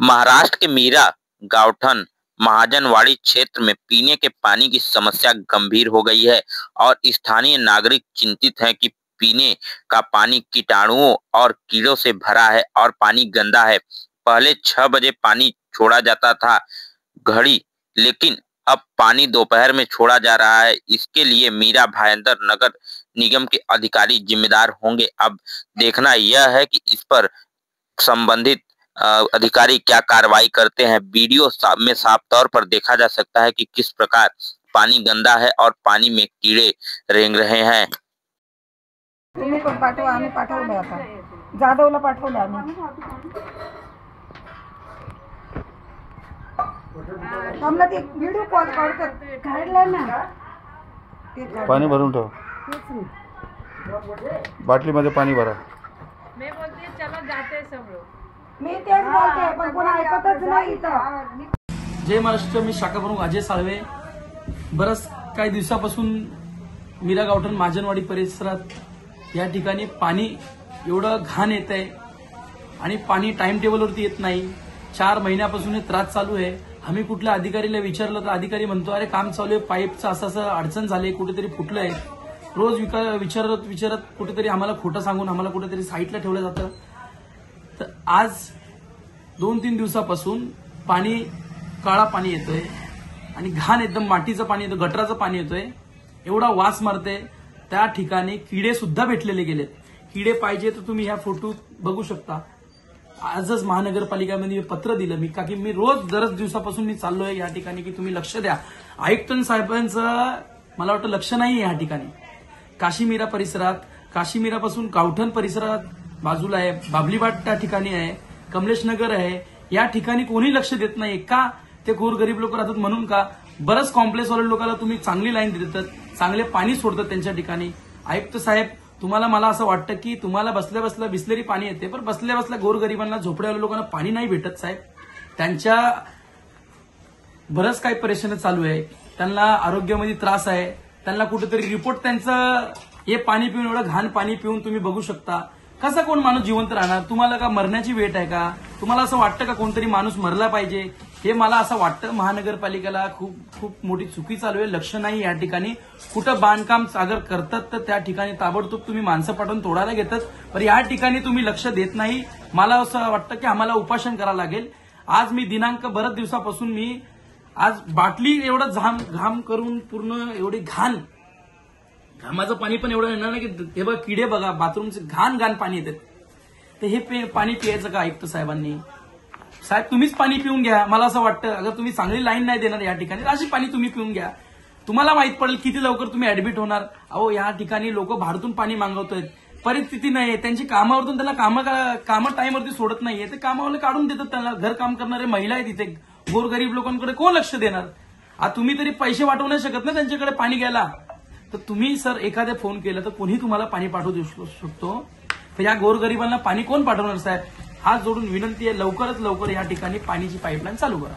महाराष्ट्र के मीरा गांवठन महाजनवाड़ी क्षेत्र में पीने के पानी की समस्या गंभीर हो गई है और स्थानीय नागरिक चिंतित हैं कि पीने का पानी कीटाणुओं और कीड़ों से भरा है और पानी गंदा है। पहले 6 बजे पानी छोड़ा जाता था घड़ी, लेकिन अब पानी दोपहर में छोड़ा जा रहा है। इसके लिए मीरा भाईंदर नगर निगम के अधिकारी जिम्मेदार होंगे। अब देखना यह है कि इस पर संबंधित अधिकारी क्या कार्रवाई करते हैं। वीडियो में साफ तौर पर देखा जा सकता है कि किस प्रकार पानी गंदा है और पानी में कीड़े रेंग रहे हैं। तुम्ही पण पाठवा, आम्ही पाठवलं आता जाधवला पाठवलं आम्ही। आम्हाला ते व्हिडिओ कॉल करतात काढला ना, पाणी भरून ठेव, बाटलीमध्ये पाणी भरा। मैं बोलती चलो जाते सब लोग। मी तेच बोलते पण कोण ऐकतच नाही इथं। जय महाराष्ट्र, मी शाखा प्रमुख अजय साळवे। बरंच काही दिवसापासून मीरा गावठण महाजनवाडी परिसरात या ठिकाणी पाणी एवढं घाण येत आहे आणि पाणी टाइम टेबलवरती येत नाही। 4 महिन्यापासून हे त्रास चालू आहे। आम्ही कुठल्या अधिकारीला विचारलं तर अधिकारी म्हणतो अरे काम चालू आहे, पाईपचं असं अडचण झाली, कुठेतरी फुटलंय। रोज विचारत कुठेतरी आम्हाला खोटं सांगून आम्हाला कुठेतरी साईटला ठेवलं जातं। तर आज 2-3 दिवसापासून पाणी काळा पाणी येतोय आणि घाण एकदम मातीचं पाणी येतं, गटराचं पाणी येतोय, एवढा वास मारते। त्या ठिकाणी किडे सुद्धा भेटलेले गेलेत। किडे पाहिजे तर तुम्ही ह्या फोटो बघू शकता। आजच महानगरपालिकेमध्ये पत्र दिलं मी, का की मी रोज बरेच दिवसापासून मी चाललोय या ठिकाणी की तुम्ही लक्ष द्या। आयुक्त साहेबांचं मला वाटतं लक्ष नाही या ठिकाणी। काशीमीरा परिसरात, काशीमीरापासून गावठण परिसरात बाजूला आहे, बाबलीबाट त्या ठिकाणी आहे, कमलेश नगर आहे, या ठिकाणी कोणी लक्ष देत नाही का? ते गोरगरीब लोक राहतात म्हणून का? बरंच कॉम्प्लेक्सवाले लोकांना तुम्ही चांगली लाईन देतात, चांगले पाणी सोडतात त्यांच्या ठिकाणी। आयुक्त साहेब, तुम्हाला मला असं वाटतं की तुम्हाला बसल्या बसल्या बिस्लेरी पाणी येते, पण बसल्या बसल्या गोरगरिबांना, झोपड्यावाल्या लोकांना पाणी नाही भेटत साहेब। त्यांच्या बरंच काही परेशानी चालू आहे, त्यांना आरोग्यामध्ये त्रास आहे, त्यांना कुठेतरी रिपोर्ट त्यांचं हे पाणी पिऊन, एवढं घाण पाणी पिऊन तुम्ही बघू शकता। कसा कोण माणूस जिवंत राहणार? तुम्हाला का मरण्याची वेट आहे का? तुम्हाला असं वाटतं का कोणतरी माणूस मरला पाहिजे? हे मला असं वाटतं महानगरपालिकेला खूप मोठी चुकी चालू आहे, लक्ष नाही या ठिकाणी। कुठं बांधकाम अगर करतात तर त्या ठिकाणी ताबडतोब तुम्ही माणसं पाठवून तोडायला घेतात, पण या ठिकाणी तुम्ही लक्ष देत नाही। मला असं वाटतं की आम्हाला उपोषण करावं लागेल। आज मी दिनांक बरेच दिवसापासून मी आज बाटली एवढं घाम करून पूर्ण एवढी घामाचं पाणी पण एवढं येणार नाही की हे बघा किडे बघा, बाथरूमचे घाण पाणी येतात। तर हे पाणी पियायचं का आयुक्त साहेबांनी? साहेब तुम्हीच पाणी पिऊन घ्या। मला असं वाटतं अगर तुम्ही चांगली लाईन नाही देणार या ठिकाणी, अशी पाणी तुम्ही पिऊन घ्या। तुम्हाला माहित पडेल किती लवकर तुम्ही ऍडमिट होणार। अहो या ठिकाणी लोक भाडतून पाणी मागवतोय, परिस्थिती नाहीये त्यांची, कामावरतून त्यांना कामं टाइमवरती सोडत नाहीये, ते कामावाले काढून देतात त्यांना। घर काम करणारे महिला आहेत इथे, गोरगरीब लोकांकडे कोण लक्ष देणार? तुम्ही तरी पैसे वाटवू नाही शकत ना त्यांच्याकडे पाणी घ्यायला। तर तुम्ही सर एखाद्या फोन केला तर कोणी तुम्हाला पाणी पाठवू देऊ शकतो, तर या गोरगरिबांना पाणी कोण पाठवणार साहेब? हात जोडून विनंती आहे, लवकरात लवकर या ठिकाणी पाणीची पाईपलाईन चालू करा।